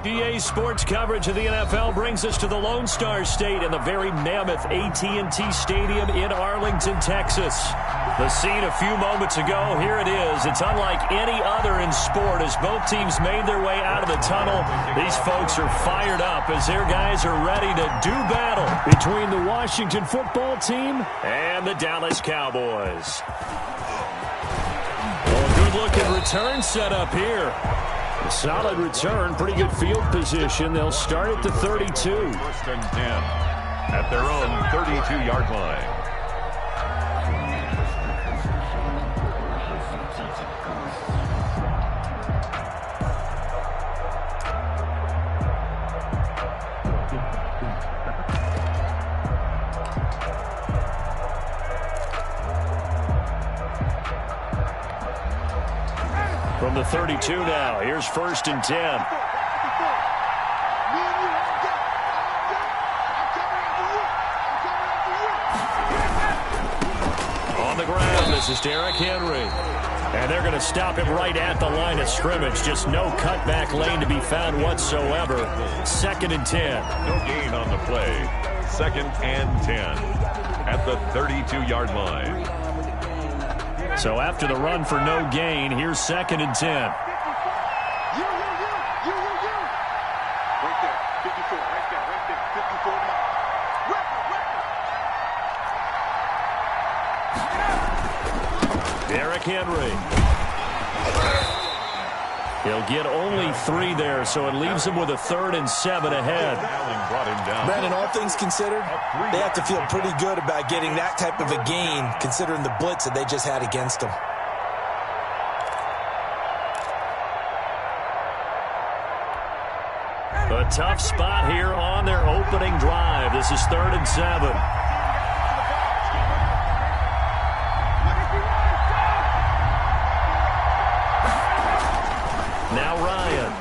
EA Sports coverage of the NFL brings us to the Lone Star State in the very mammoth AT&T Stadium in Arlington, Texas. The scene a few moments ago, here it is. It's unlike any other in sport as both teams made their way out of the tunnel. These folks are fired up as their guys are ready to do battle between the Washington football team and the Dallas Cowboys. Well, good-looking return set up here. A solid return, pretty good field position. They'll start at the 32. First and 10 at their own 32-yard line. From the 32 now, here's first and 10. On the ground, this is Derrick Henry. And they're going to stop him right at the line of scrimmage. Just no cutback lane to be found whatsoever. Second and 10. No gain on the play. Second and 10 at the 32-yard line. So after the run for no gain, here's second and 10. Right there, 54, right there, 54. Derrick Henry. He'll get only 3 there, so it leaves him with a 3rd and 7 ahead. Brandon, all things considered, they have to feel pretty good about getting that type of a gain, considering the blitz that they just had against them. A tough spot here on their opening drive. This is 3rd and 7. Now Ryan.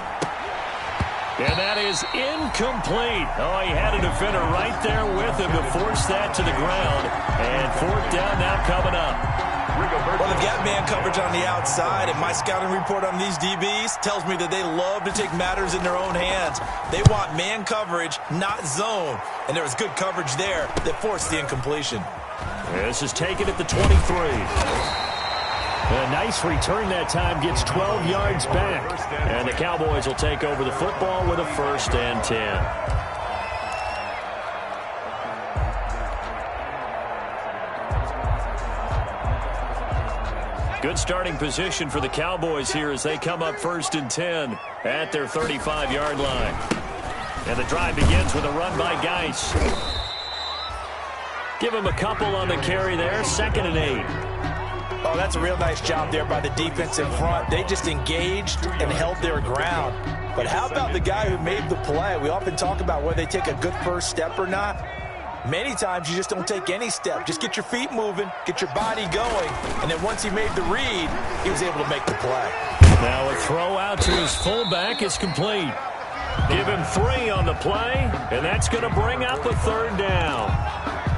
And that is incomplete. Oh, he had a defender right there with him to force that to the ground. And 4th down now coming up. Well, they've got man coverage on the outside, and my scouting report on these DBs tells me that they love to take matters in their own hands. They want man coverage, not zone. And there was good coverage there that forced the incompletion. This is taken at the 23. A nice return that time, gets 12 yards back. And the Cowboys will take over the football with a 1st and 10. Good starting position for the Cowboys here as they come up 1st and 10 at their 35-yard line. And the drive begins with a run by Geis. Give him a couple on the carry there, 2nd and 8. Oh, that's a real nice job there by the defense in front. They just engaged and held their ground. But how about the guy who made the play? We often talk about whether they take a good first step or not. Many times you just don't take any step. Just get your feet moving, get your body going, and then once he made the read, he was able to make the play. Now a throw out to his fullback is complete. Give him 3 on the play, and that's going to bring up a 3rd down.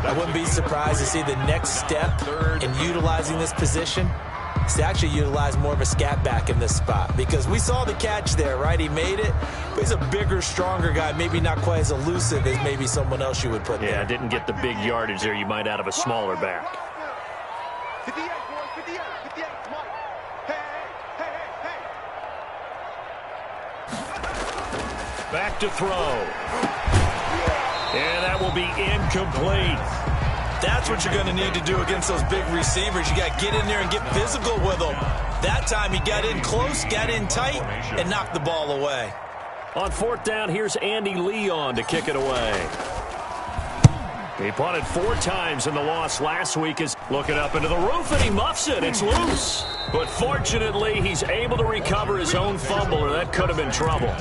I wouldn't be surprised to see the next step in utilizing this position is to actually utilize more of a scat back in this spot, because we saw the catch there, right? He made it, but he's a bigger, stronger guy, maybe not quite as elusive as maybe someone else you would put there. Yeah, didn't get the big yardage there you might out of a smaller back. 58, boys, 58, 58, Mike. Hey. Back to throw. And that will be incomplete. That's what you're going to need to do against those big receivers. You got to get in there and get physical with them. That time he got in close, got in tight, and knocked the ball away. On 4th down, here's Andy Leon to kick it away. He punted 4 times in the loss last week. Is looking up into the roof, and he muffs it. It's loose. But fortunately, he's able to recover his own fumble, or that could have been trouble.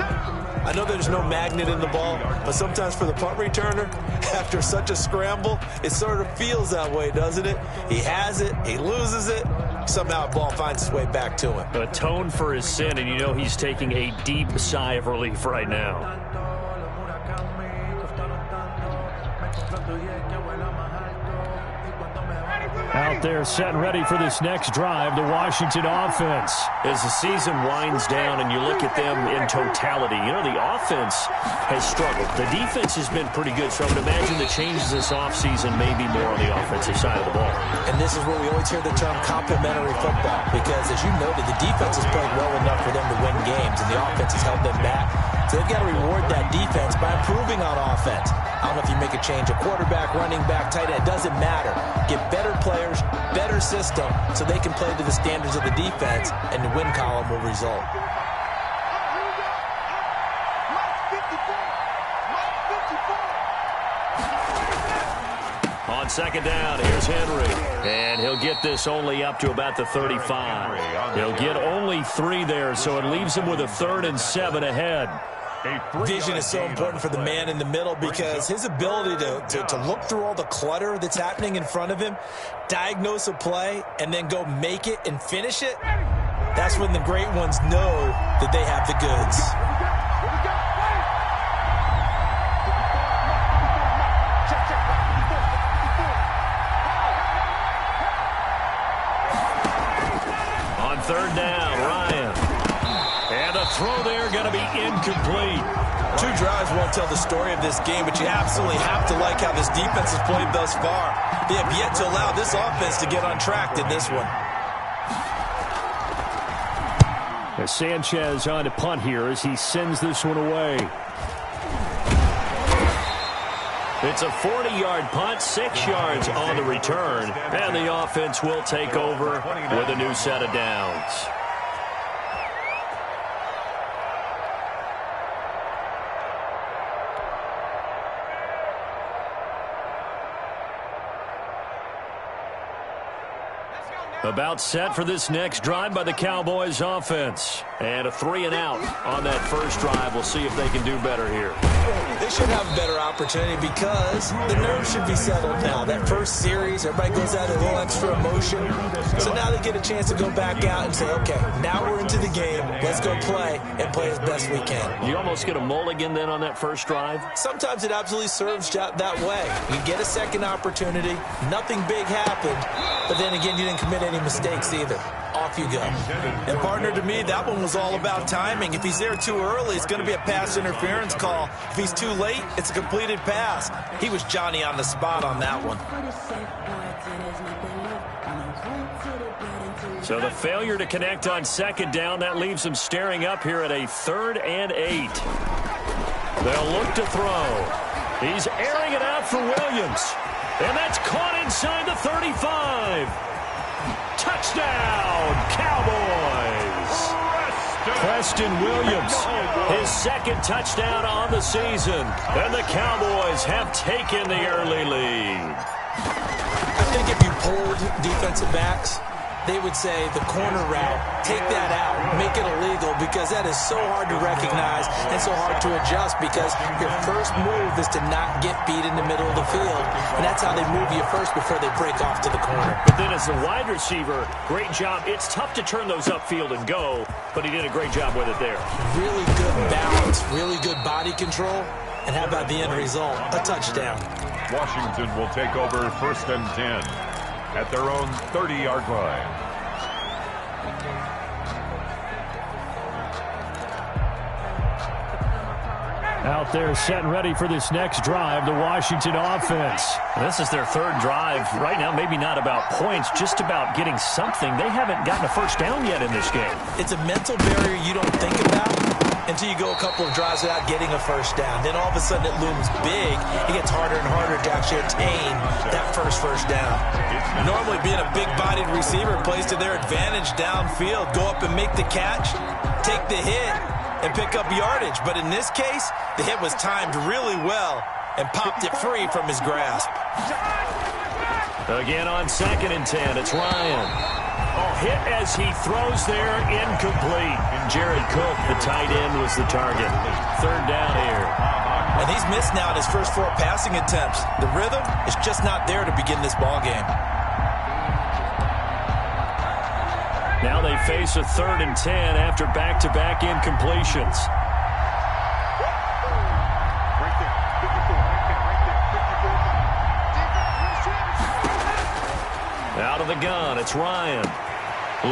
I know there's no magnet in the ball, but sometimes for the punt returner, after such a scramble, it sort of feels that way, doesn't it? He has it, he loses it, somehow a ball finds its way back to him. Atone for his sin, and you know he's taking a deep sigh of relief right now. Out there set and ready for this next drive, the Washington offense. As the season winds down and you look at them in totality, you know, the offense has struggled. The defense has been pretty good, so I would imagine the changes this offseason may be more on the offensive side of the ball. And this is where we always hear the term complementary football, because as you noted, the defense has played well enough for them to win games, and the offense has held them back. So they've got to reward that defense by improving on offense. I don't know if you make a change, a quarterback, running back, tight end, it doesn't matter. Get better players, better system, so they can play to the standards of the defense, and the win column will result. On second down, here's Henry. And he'll get this only up to about the 35. He'll get only 3 there, so it leaves him with a 3rd and 7 ahead. Vision is so important for the man in the middle, because his ability to look through all the clutter that's happening in front of him, diagnose a play, and then go make it and finish it, that's when the great ones know that they have the goods. On third down, Ryan. And a throw there going to be incomplete. 2 drives won't tell the story of this game, but you absolutely have to like how this defense has played thus far. They have yet to allow this offense to get on track in this one. As Sanchez on to punt here as he sends this one away. It's a 40-yard punt, 6 yards on the return, and the offense will take over with a new set of downs. About set for this next drive by the Cowboys offense. And a 3-and-out on that first drive. We'll see if they can do better here. They should have a better opportunity because the nerves should be settled now. That first series, everybody goes out a little extra emotion. So now they get a chance to go back out and say, okay, now we're into the game. Let's go play and play as best we can. You almost get a mulligan then on that first drive? Sometimes it absolutely serves that way. You get a second opportunity. Nothing big happened. But then again, you didn't commit any mistakes either. Off you go. And partner, to me, that one was all about timing. If he's there too early, it's going to be a pass interference call. If he's too late, it's a completed pass. He was Johnny on the spot on that one. So the failure to connect on second down, that leaves him staring up here at a 3rd and 8. They'll look to throw. He's airing it out for Williams. And that's caught inside the 35. Touchdown, Cowboys. Preston Williams, his 2nd touchdown on the season. And the Cowboys have taken the early lead. I think if you pulled defensive backs, they would say the corner route, take that out, make it illegal, because that is so hard to recognize and so hard to adjust, because your first move is to not get beat in the middle of the field, and that's how they move you first before they break off to the corner. But then as a wide receiver, great job. It's tough to turn those upfield and go, but he did a great job with it there. Really good balance, really good body control, and how about the end result? A touchdown. Washington will take over 1st and 10 at their own 30-yard line. Out there set and ready for this next drive, the Washington offense. This is their 3rd drive. Right now, maybe not about points, just about getting something. They haven't gotten a first down yet in this game. It's a mental barrier you don't think about until you go a couple of drives without getting a first down. Then all of a sudden it looms big. It gets harder and harder to actually attain that first down. Normally being a big-bodied receiver plays to their advantage downfield. Go up and make the catch, take the hit, and pick up yardage. But in this case, the hit was timed really well and popped it free from his grasp. Again on 2nd and 10, it's Ryan. Hit as he throws there, incomplete. Jared Cook, the tight end, was the target. 3rd down here. And he's missed now in his first 4 passing attempts. The rhythm is just not there to begin this ball game. Now they face a 3rd and 10 after back-to-back incompletions. Out of the gun, it's Ryan.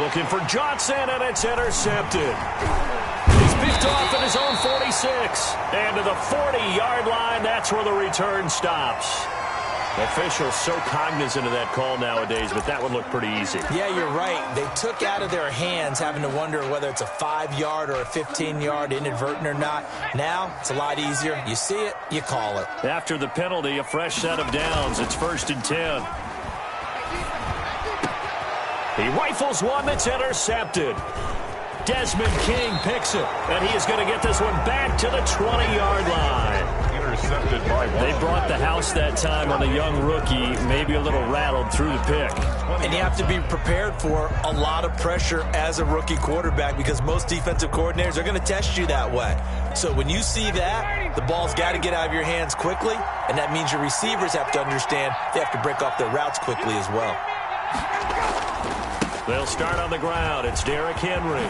Looking for Johnson, and it's intercepted. He's picked off at his own 46. And to the 40-yard line, that's where the return stops. Officials so cognizant of that call nowadays, but that would look pretty easy. Yeah, you're right. They took out of their hands having to wonder whether it's a 5-yard or a 15-yard inadvertent or not. Now, it's a lot easier. You see it, you call it. After the penalty, a fresh set of downs. It's 1st and 10. He rifles one that's intercepted. Desmond King picks it, and he is going to get this one back to the 20-yard line. Intercepted by one. They brought the house that time on a young rookie, maybe a little rattled through the pick. And you have to be prepared for a lot of pressure as a rookie quarterback because most defensive coordinators are going to test you that way. So when you see that, the ball's got to get out of your hands quickly, and that means your receivers have to understand they have to break off their routes quickly as well. They'll start on the ground. It's Derrick Henry.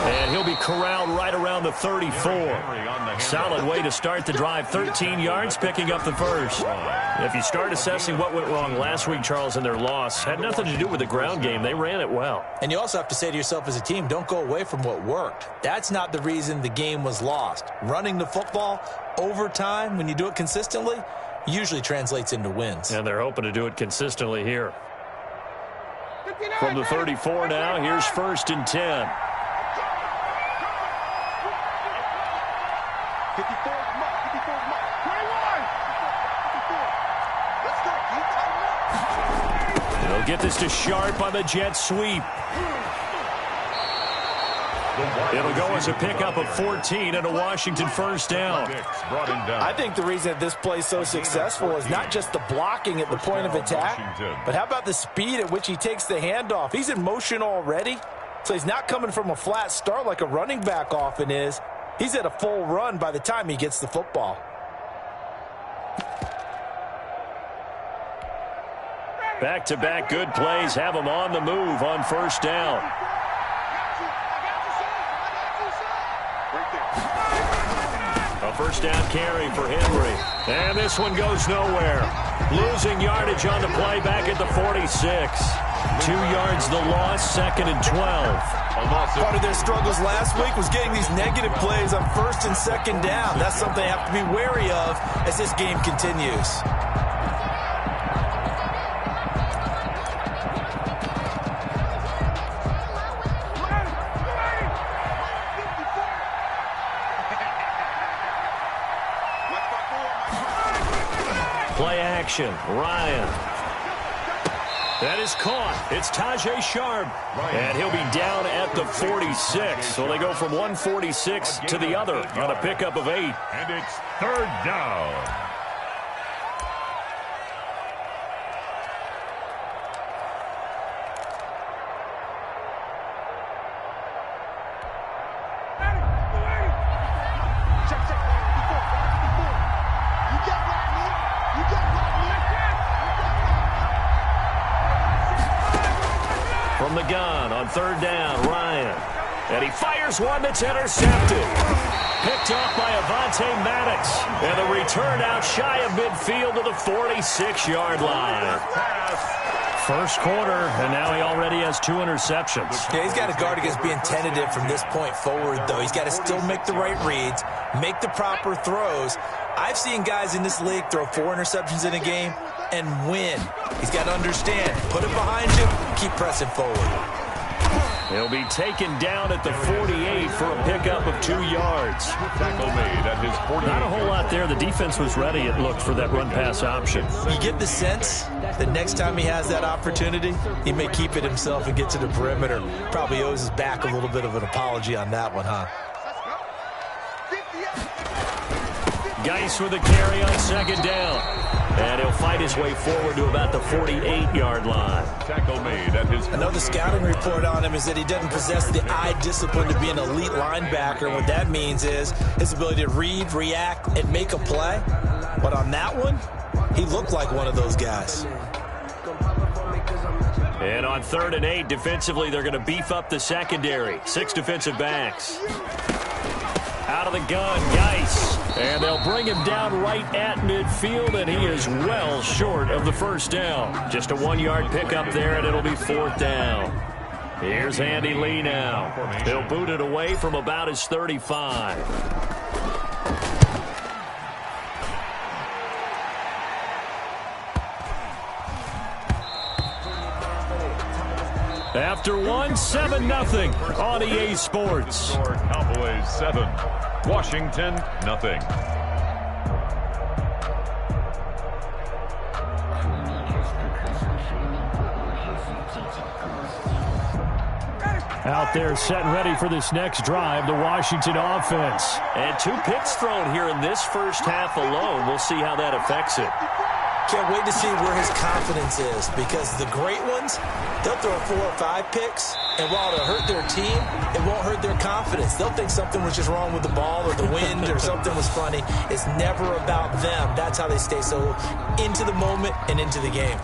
And he'll be corralled right around the 34. Solid way to start the drive. 13 yards, picking up the first. If you start assessing what went wrong last week, Charles, in their loss, had nothing to do with the ground game. They ran it well. And you also have to say to yourself as a team, don't go away from what worked. That's not the reason the game was lost. Running the football over time, when you do it consistently, usually translates into wins. And they're hoping to do it consistently here. From the 34 now, here's 1st and 10. 54 mark, 54 mark. 21. 54. Let's go. They'll get this to Sharp on the jet sweep. It'll go as a pickup of 14 and a Washington first down. I think the reason that this play is so successful is not just the blocking at the point of attack, but how about the speed at which he takes the handoff? He's in motion already, so he's not coming from a flat start like a running back often is. He's at a full run by the time he gets the football. Back-to-back good plays have him on the move on first down. A first down carry for Henry. And this one goes nowhere. Losing yardage on the play back at the 46. 2 yards the loss, 2nd and 12. Part of their struggles last week was getting these negative plays on 1st and 2nd down. That's something they have to be wary of as this game continues. Play action, Ryan. That is caught. It's Tajay Sharp. And he'll be down at the 46. So they go from 146 to the other on a pickup of 8. And it's 3rd down. From the gun on 3rd down, Ryan. And he fires one that's intercepted. Picked off by Avonte Maddox. And the return out shy of midfield to the 46-yard line. First quarter, and now he already has 2 interceptions. Yeah, he's got to guard against being tentative from this point forward, though. He's got to still make the right reads, make the proper throws. I've seen guys in this league throw 4 interceptions in a game and win. He's got to understand, put it behind you, keep pressing forward. He'll be taken down at the 48 for a pickup of 2 yards. Tackle made at his 48. Not a whole lot there. The defense was ready, it looked, for that run-pass option. You get the sense that next time he has that opportunity, he may keep it himself and get to the perimeter. Probably owes his back a little bit of an apology on that one, huh? Geis with a carry on 2nd down. And he'll fight his way forward to about the 48-yard line. Tackle made at his 48. I know the scouting report on him is that he doesn't possess the eye discipline to be an elite linebacker. What that means is his ability to read, react, and make a play. But on that one, he looked like one of those guys. And on 3rd and 8, defensively, they're going to beef up the secondary. 6 defensive backs. Out of the gun, Geis. And they'll bring him down right at midfield, and he is well short of the first down. Just a 1-yard pickup there, and it'll be 4th down. Here's Andy Lee now. He'll boot it away from about his 35. After 7-0 on EA Sports. Cowboys 7, Washington nothing. Out there set and ready for this next drive, the Washington offense. And 2 picks thrown here in this first half alone. We'll see how that affects it. Can't wait to see where his confidence is, because the great ones, they'll throw 4 or 5 picks, and while it'll hurt their team, it won't hurt their confidence. They'll think something was just wrong with the ball or the wind or something was funny. It's never about them. That's how they stay so into the moment and into the game.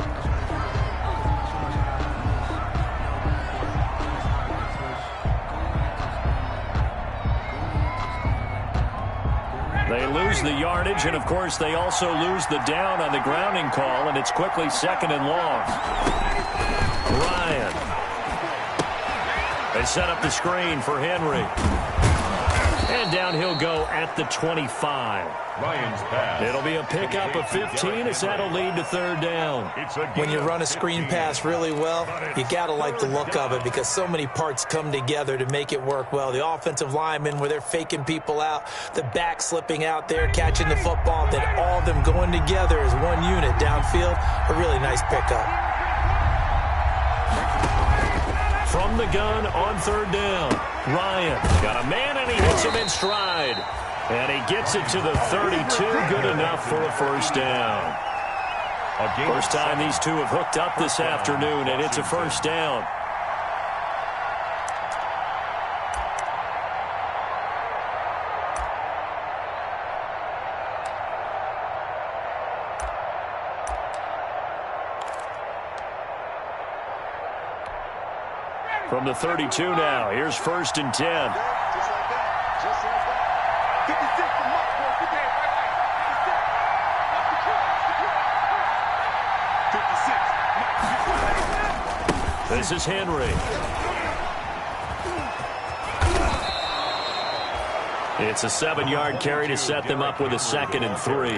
They lose the yardage, and, of course, they also lose the down on the grounding call, and it's quickly 2nd and long. Ryan. They set up the screen for Henry. And down he'll go at the 25. Ryan's pass. It'll be a pickup of 15 as that'll lead to 3rd down. When you run a screen pass really well, you got to like the look of it, because so many parts come together to make it work well. The offensive linemen, where they're faking people out, the back slipping out there, catching the football, then all of them going together as one unit downfield. A really nice pickup. From the gun on 3rd down, Ryan got a man, and he hits him in stride. And he gets it to the 32, good enough for a 1st down. First time these two have hooked up this afternoon, and it's a 1st down. From the 32 now, here's 1st and 10. Just like that. Just like that. 56 to Mark, boy. 56. 56. This is Henry. It's a 7-yard carry to set them up with a 2nd and 3.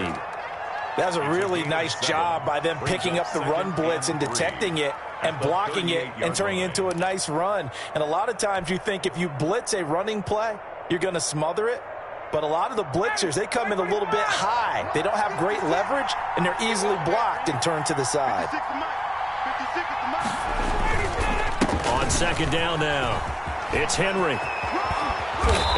That's a really nice job by them picking up the run blitz and detecting it and blocking it and turning it into a nice run. And a lot of times you think if you blitz a running play, you're going to smother it. But a lot of the blitzers, they come in a little bit high. They don't have great leverage, and they're easily blocked and turned to the side. 2nd down now. It's Henry.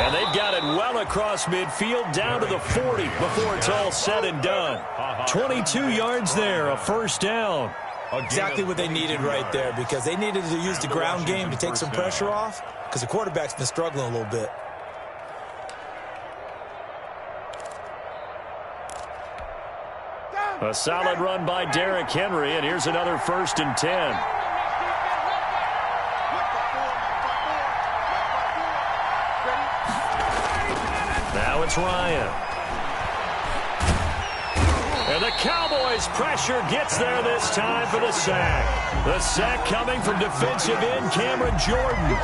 And they've got it well across midfield down to the 40 before it's all said and done. 22 yards there, a 1st down. Exactly what they needed right there, because they needed to use the ground game to take some pressure off, because the quarterback's been struggling a little bit. A solid run by Derrick Henry, and here's another 1st and 10. Now it's Ryan. And the Cowboys' pressure gets there this time for the sack. The sack coming from defensive end Cameron Jordan.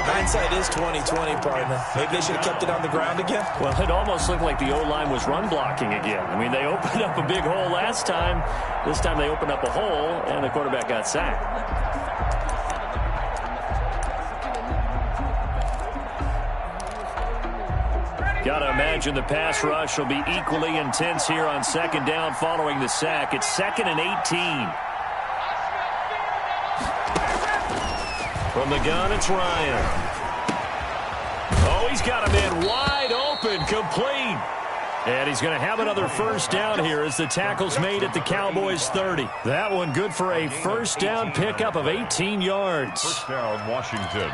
Hindsight is 20/20, partner. Maybe they should have kept it on the ground again. Well, it almost looked like the O-line was run blocking again. I mean, they opened up a big hole last time. This time they opened up a hole, and the quarterback got sacked. Got to imagine the pass rush will be equally intense here on 2nd down following the sack. It's 2nd and 18. From the gun, it's Ryan. Oh, he's got him in wide open, complete. And he's going to have another 1st down here as the tackle's made at the Cowboys' 30. That one good for a 1st down pickup of 18 yards. 1st down, Washington.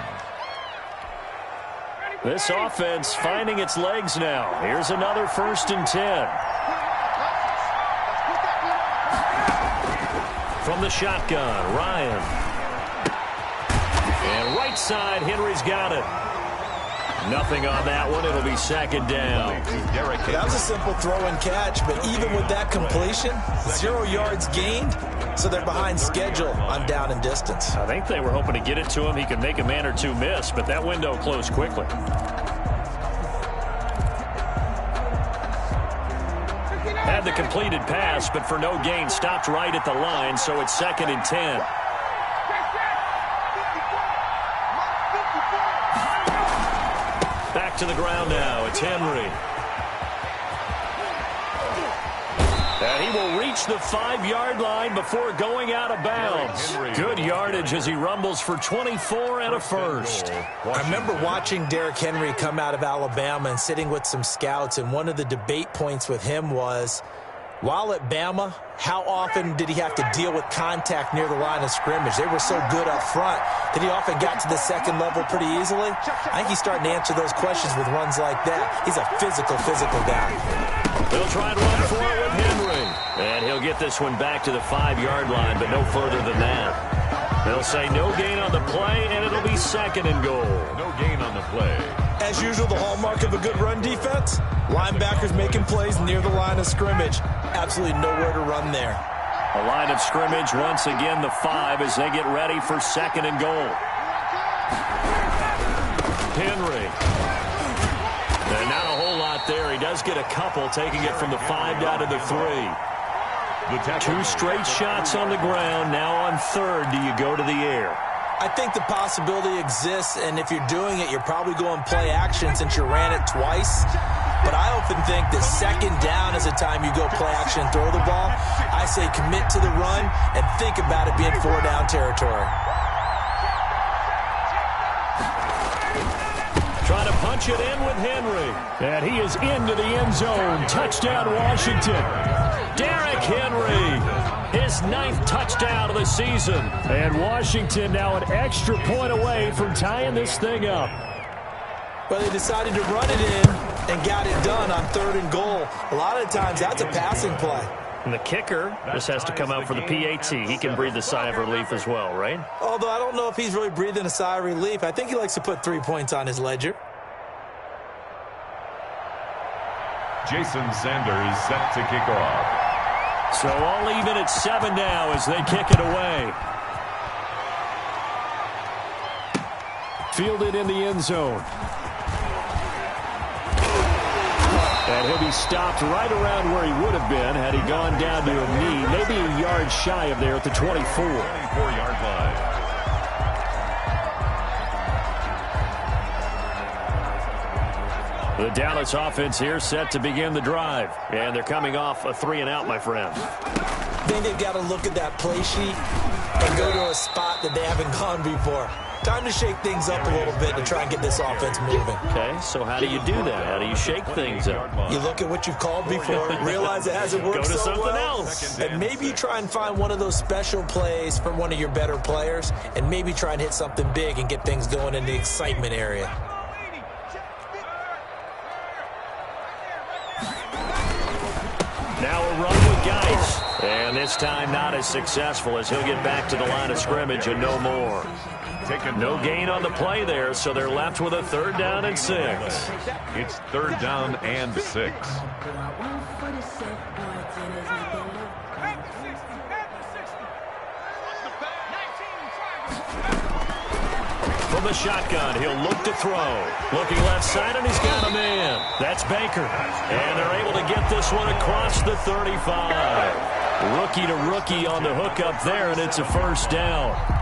This offense finding its legs now. Here's another 1st and 10. From the shotgun, Ryan. And right side, Henry's got it. Nothing on that one. It'll be second down. That was a simple throw and catch, but even with that completion, 0 yards gained, so they're behind schedule on down and distance. I think they were hoping to get it to him. He could make a man or two miss, but that window closed quickly. Had the completed pass, but for no gain, stopped right at the line, so it's 2nd and 10. Back to the ground now. It's Henry. And he will reach the 5-yard line before going out of bounds. Good yardage as he rumbles for 24 and a first. I remember watching Derrick Henry come out of Alabama and sitting with some scouts, and one of the debate points with him was, while at Bama, how often did he have to deal with contact near the line of scrimmage? They were so good up front that he often got to the second level pretty easily. I think he's starting to answer those questions with runs like that. He's a physical guy. They'll try and run for it with Henry. And he'll get this one back to the 5-yard line, but no further than that. They'll say no gain on the play, and it'll be 2nd and goal. No gain on the play. As usual, the hallmark of a good run defense, linebackers making plays near the line of scrimmage. Absolutely nowhere to run there. A line of scrimmage, once again the 5 as they get ready for 2nd and goal. Henry. And not a whole lot there. He does get a couple, taking it from the 5 down to the 3. 2 straight shots on the ground. Now on 3rd, do you go to the air? I think the possibility exists, and if you're doing it, you're probably going play action since you ran it twice. But I often think that 2nd down is the time you go play action and throw the ball. I say commit to the run and think about it being 4-down territory. Trying to punch it in with Henry. And he is into the end zone. Touchdown, Washington. Derrick Henry, his 9th touchdown of the season. And Washington now an extra point away from tying this thing up. Well, they decided to run it in and got it done on 3rd and goal. A lot of times that's a passing play. And the kicker just has to come out for the PAT. He can breathe a sigh of relief as well, right? Although I don't know if he's really breathing a sigh of relief. I think he likes to put 3 points on his ledger. Jason Sanders set to kick off. So all even at 7 now as they kick it away. Fielded in the end zone. And he'll be stopped right around where he would have been had he gone down to a knee. Maybe a yard shy of there at the 24. 24-yard line. The Dallas offense here set to begin the drive. And they're coming off a 3-and-out, my friend. I think they've got to look at that play sheet and go to a spot that they haven't gone before. Time to shake things up a little bit to try and get this offense moving. Okay, so how do you do that? How do you shake things up? You look at what you've called before, realize it hasn't worked so well. Go to something else. And maybe you try and find one of those special plays from one of your better players, and maybe try and hit something big and get things going in the excitement area. Now a run with Geis. And this time not as successful as he'll get back to the line of scrimmage and no more. No gain on the play there, so they're left with a 3rd down and 6. It's 3rd down and 6. From the shotgun, he'll look to throw. Looking left side, and he's got a man. That's Baker. And they're able to get this one across the 35. Rookie to rookie on the hook up there, and it's a 1st down.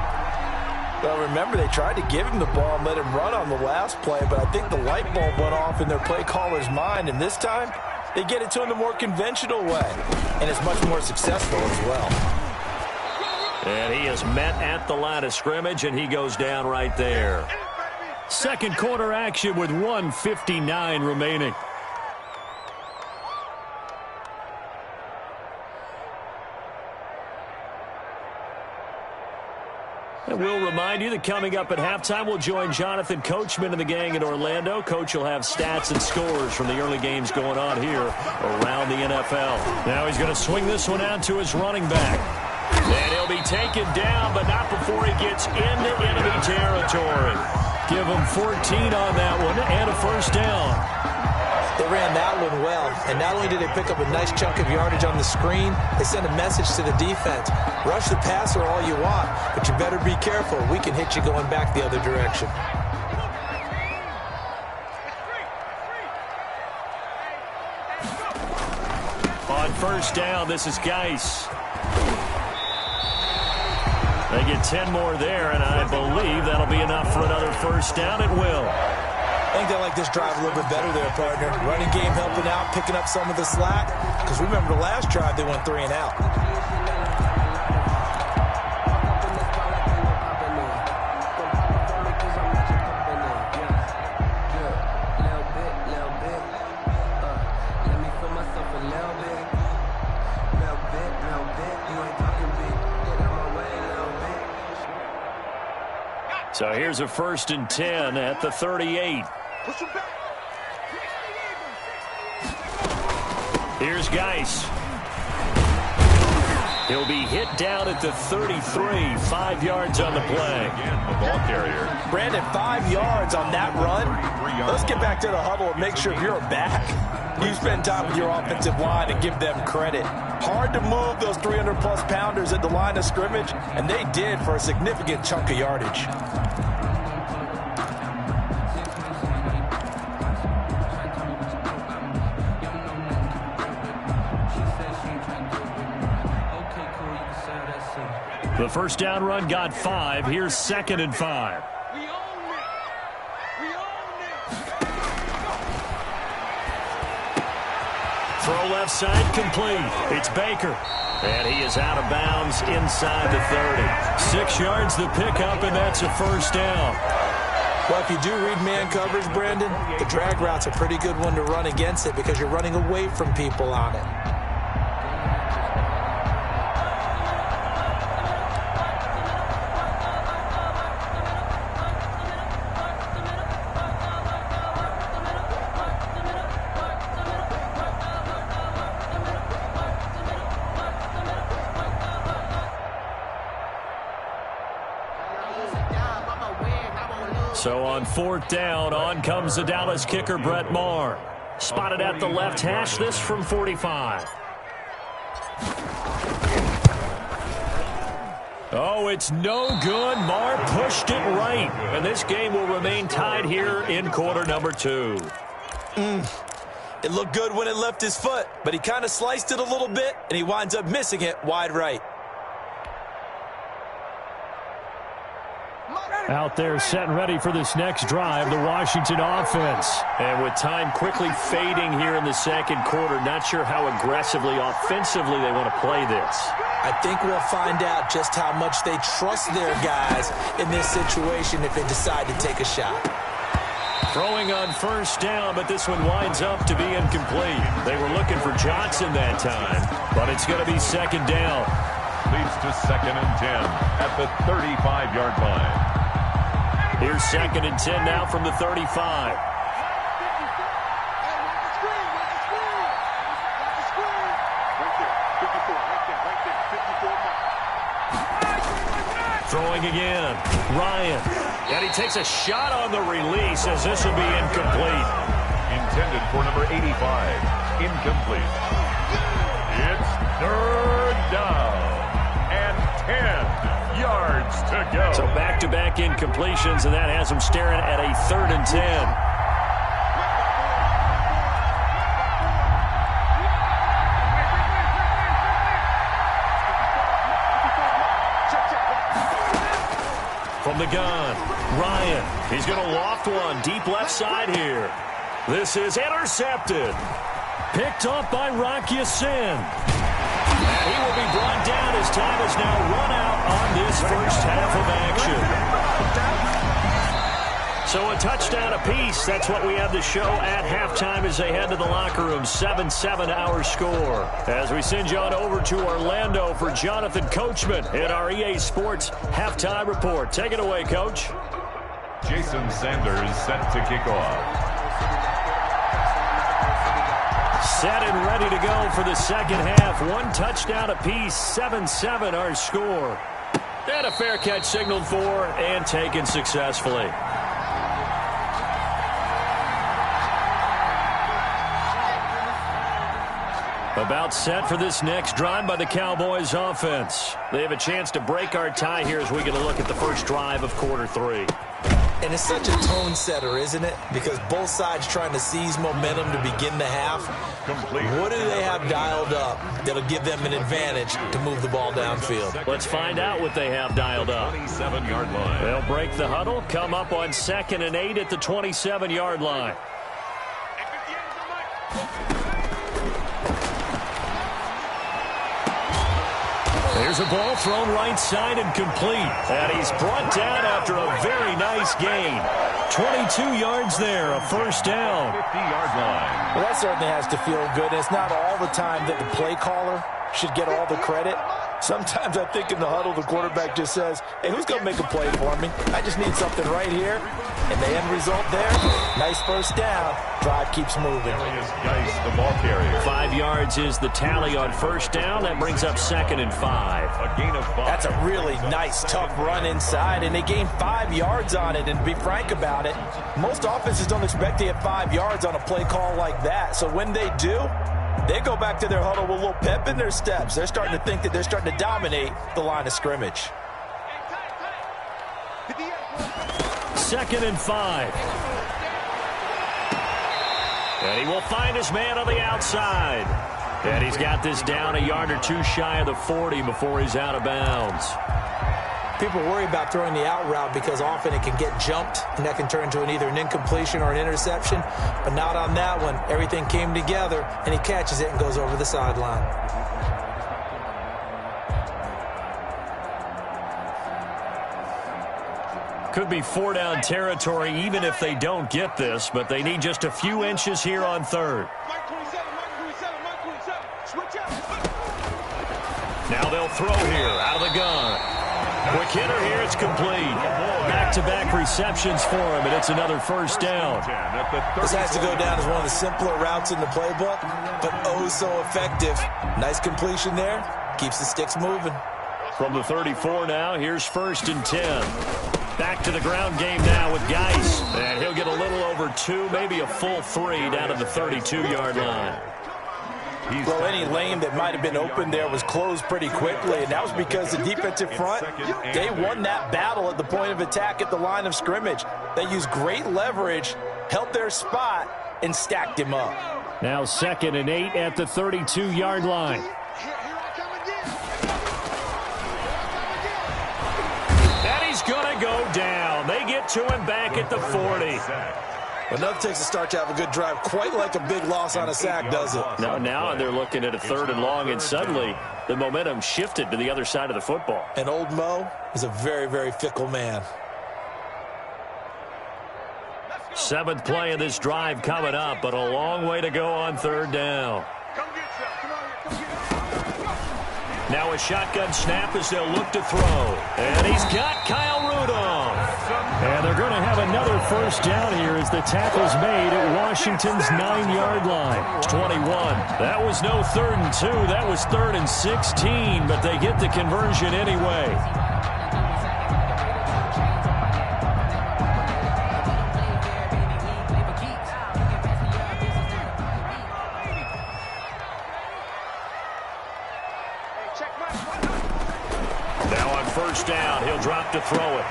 Well, remember, they tried to give him the ball and let him run on the last play, but I think the light bulb went off in their play caller's mind, and this time they get it to him the more conventional way, and it's much more successful as well. And he is met at the line of scrimmage, and he goes down right there. 2nd quarter action with 1:59 remaining. And we'll remind you that coming up at halftime, we'll join Jonathan Coachman and the gang in Orlando. Coach will have stats and scores from the early games going on here around the NFL. Now he's going to swing this one out to his running back. And he'll be taken down, but not before he gets into enemy territory. Give them 14 on that one and a first down. They ran that one well, and not only did they pick up a nice chunk of yardage on the screen, they sent a message to the defense. Rush the passer all you want, but you better be careful. We can hit you going back the other direction. On first down, this is Geis. They get 10 more there, and I believe that'll be enough for another first down. It will. I think they like this drive a little bit better there, partner. Running game helping out, picking up some of the slack. Because remember the last drive, they went 3 and out. So here's a 1st and 10 at the 38. Here's Geis. He'll be hit down at the 33, 5 yards on the play. Again, the ball carrier. Brandon, 5 yards on that run. Let's get back to the huddle and make sure you're back. You spend time with your offensive line and give them credit. Hard to move those 300-plus pounders at the line of scrimmage, and they did for a significant chunk of yardage. The first down run got 5. Here's 2nd and 5. Throw left side complete. It's Baker. And he is out of bounds inside the 30. 6 yards the pickup, and that's a first down. Well, if you do read man coverage, Brandon, the drag route's a pretty good one to run against it because you're running away from people on it. So on 4th down, on comes the Dallas kicker, Brett Maher. Spotted at the left hash, this from 45. Oh, it's no good. Maher pushed it right. And this game will remain tied here in quarter number 2. It looked good when it left his foot, but he kind of sliced it a little bit, and he winds up missing it wide right. Out there set and ready for this next drive, the Washington offense. And with time quickly fading here in the second quarter, not sure how aggressively, offensively they want to play this. I think we'll find out just how much they trust their guys in this situation if they decide to take a shot. Throwing on first down, but this one winds up to be incomplete. They were looking for Johnson that time, but it's going to be 2nd down. Leads to 2nd and 10 at the 35-yard line. Here's 2nd and 10 now from the 35. Throwing again. Ryan. And he takes a shot on the release as this will be incomplete. Intended for number 85. Incomplete. It's 3rd down and 10 yards to go. So back-to-back incompletions, and that has them staring at a 3rd and 10. From the gun, Ryan. He's going to loft one deep left side here. This is intercepted. Picked off by Rocky Sin. And he will be brought down as time is now run out on this first half of action. So a touchdown apiece. That's what we have the show at halftime as they head to the locker room. 7-7 our score. As we send you on over to Orlando for Jonathan Coachman in our EA Sports halftime report. Take it away, Coach. Jason Sanders set to kick off. Set and ready to go for the second half. 1 touchdown apiece, 7-7 our score. And a fair catch signaled for and taken successfully. About set for this next drive by the Cowboys offense. They have a chance to break our tie here as we get a look at the first drive of quarter 3. And it's such a tone setter, isn't it? Because both sides trying to seize momentum to begin the half. What do they have dialed up that'll give them an advantage to move the ball downfield? Let's find out what they have dialed up. 27-yard line. They'll break the huddle, come up on 2nd and 8 at the 27-yard line. There's a ball thrown right side and complete. And he's brought down after a very nice gain. 22 yards there, a first down. 50-yard line. Well, that certainly has to feel good. It's not all the time that the play caller should get all the credit. Sometimes I think in the huddle, the quarterback just says, hey, who's going to make a play for me? I just need something right here. And the end result there, nice first down. Drive keeps moving. Geis, the ball carrier. 5 yards is the tally on first down. That brings up 2nd and 5. A gain of 5. That's a really nice, tough run inside, and they gained 5 yards on it. And to be frank about it, most offenses don't expect to get 5 yards on a play call like that. So when they do, they go back to their huddle with a little pep in their steps. They're starting to think that they're starting to dominate the line of scrimmage. 2nd and 5. And he will find his man on the outside. And he's got this down a yard or two shy of the 40 before he's out of bounds. People worry about throwing the out route because often it can get jumped, and that can turn into either an incompletion or an interception. But not on that one. Everything came together, and he catches it and goes over the sideline. Could be 4-down territory even if they don't get this, but they need just a few inches here on 3rd. Now they'll throw here out of the gun. Quick hitter here, it's complete. Back-to-back receptions for him, and it's another first down. This has to go down as one of the simpler routes in the playbook, but oh so effective. Nice completion there. Keeps the sticks moving. From the 34 now, here's 1st and 10. Back to the ground game now with Geis. And he'll get a little over 2, maybe a full 3 down to the 32-yard line. Well, any lane that might have been open there was closed pretty quickly, and that was because the defensive front, they won that battle at the point of attack at the line of scrimmage. They used great leverage, held their spot, and stacked him up. Now 2nd and 8 at the 32-yard line. And he's going to go down. They get to him back at the 40. But nothing takes a start to have a good drive, quite like a big loss on a sack, does it? No, now they're looking at a 3rd and long, and suddenly the momentum shifted to the other side of the football. And old Mo is a very, very fickle man. 7th play of this drive coming up, but a long way to go on 3rd down. Now a shotgun snap as they'll look to throw. And he's got Kyle Rudolph. And they're going to have another first down here as the tackle's made at Washington's 9-yard line. 21. That was no 3rd and 2. That was 3rd and 16, but they get the conversion anyway. Now on first down, he'll drop to throw it.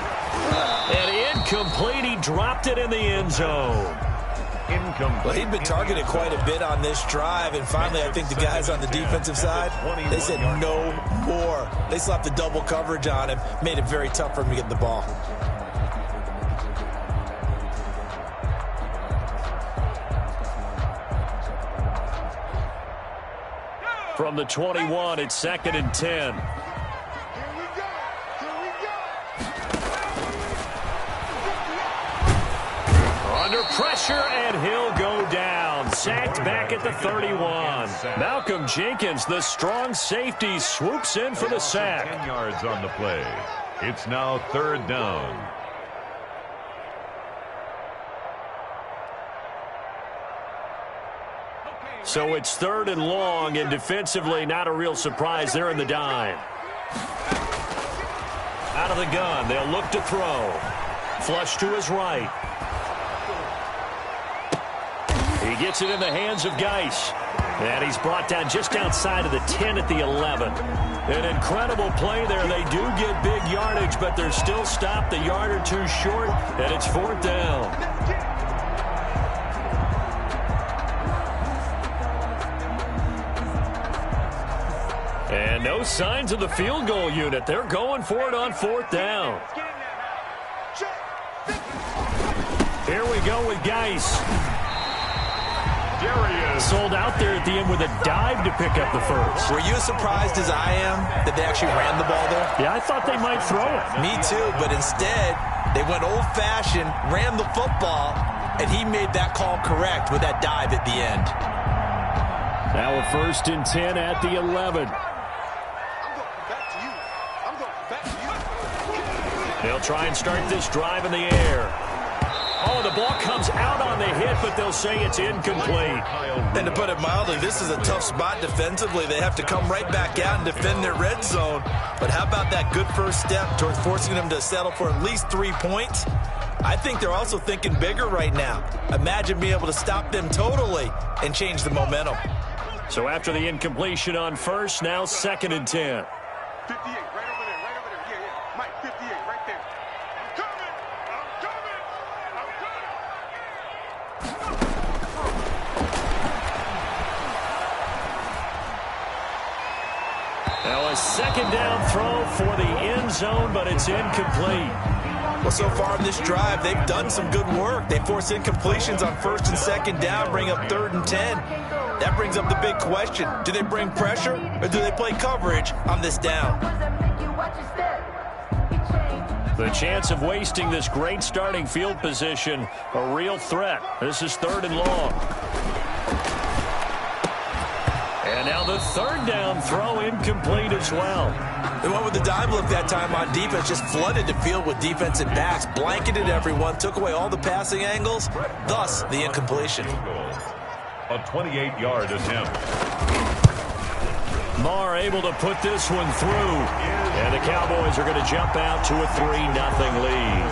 And incomplete. He dropped it in the end zone. Well, he'd been targeted quite a bit on this drive, and finally I think the guys on the defensive side, they said no more. They slapped the double coverage on him, made it very tough for him to get the ball. From the 21, it's 2nd and 10. Under pressure, and he'll go down. Sacked back at the 31. Malcolm Jenkins, the strong safety, swoops in for the sack. 10 yards on the play. It's now 3rd down. So it's 3rd and long, and defensively not a real surprise. They're in the dime. Out of the gun, they'll look to throw. Flush to his right. He gets it in the hands of Geis. And he's brought down just outside of the 10 at the 11. An incredible play there. They do get big yardage, but they're still stopped a yard or two short, and it's 4th down. And no signs of the field goal unit. They're going for it on 4th down. Here we go with Geis. There he is. Sold out there at the end with a dive to pick up the first. Were you as surprised as I am that they actually ran the ball there? Yeah, I thought they might throw it. Me too, but instead, they went old-fashioned, ran the football, and he made that call correct with that dive at the end. Now a 1st and 10 at the 11. They'll try and start this drive in the air. Oh, the ball comes out on the hit, but they'll say it's incomplete. And to put it mildly, this is a tough spot defensively. They have to come right back out and defend their red zone. But how about that good first step towards forcing them to settle for at least 3 points? I think they're also thinking bigger right now. Imagine being able to stop them totally and change the momentum. So after the incompletion on 1st, now 2nd and 10. 58, right over there, Yeah. Mike, 58, right there. I'm coming. Now a 2nd down throw for the end zone, but it's incomplete. Well, so far in this drive, they've done some good work. They force incompletions on 1st and 2nd down, bring up 3rd and 10. That brings up the big question. Do they bring pressure or do they play coverage on this down? The chance of wasting this great starting field position, a real threat. This is 3rd and long. And now the 3rd down throw incomplete as well. They went with the dime look that time on defense, just flooded the field with defensive backs, blanketed everyone, took away all the passing angles, thus the incompletion. A 28-yard attempt. Marr able to put this one through. And the Cowboys are going to jump out to a 3-0 lead.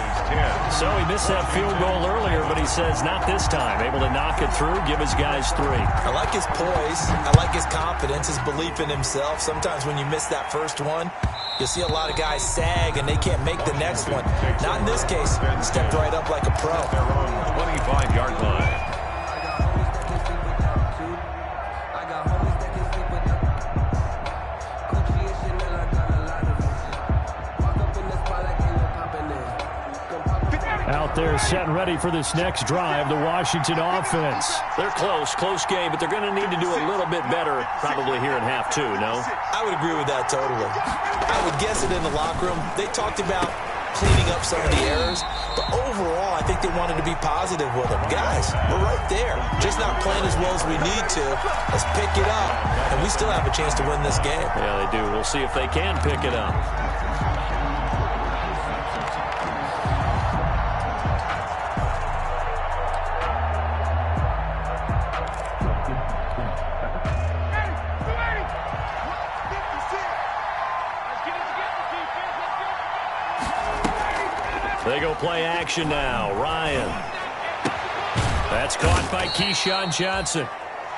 So he missed that field goal earlier, but he says not this time. Able to knock it through, give his guys 3. I like his poise. I like his confidence, his belief in himself. Sometimes when you miss that first one, you'll see a lot of guys sag and they can't make the next one. Not in this case. Stepped right up like a pro. 25-yard line. Out there set and ready for this next drive, the Washington offense. They're close game, but they're going to need to do a little bit better probably here in half 2, no? I would agree with that totally. I would guess it in the locker room. They talked about cleaning up some of the errors, but overall, I think they wanted to be positive with them. Guys, we're right there. Just not playing as well as we need to. Let's pick it up, and we still have a chance to win this game. Yeah, they do. We'll see if they can pick it up. They go play action now. Ryan. That's caught by Keyshawn Johnson.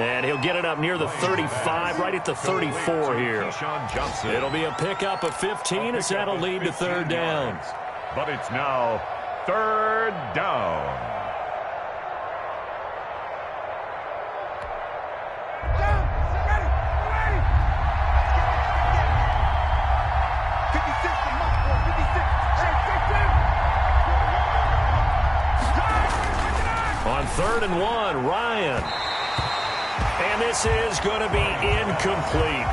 And he'll get it up near the 35, right at the 34 here. It'll be a pickup of 15 as that'll lead to 3rd down. But it's now 3rd down. On 3rd and 1, Ryan. And this is going to be incomplete.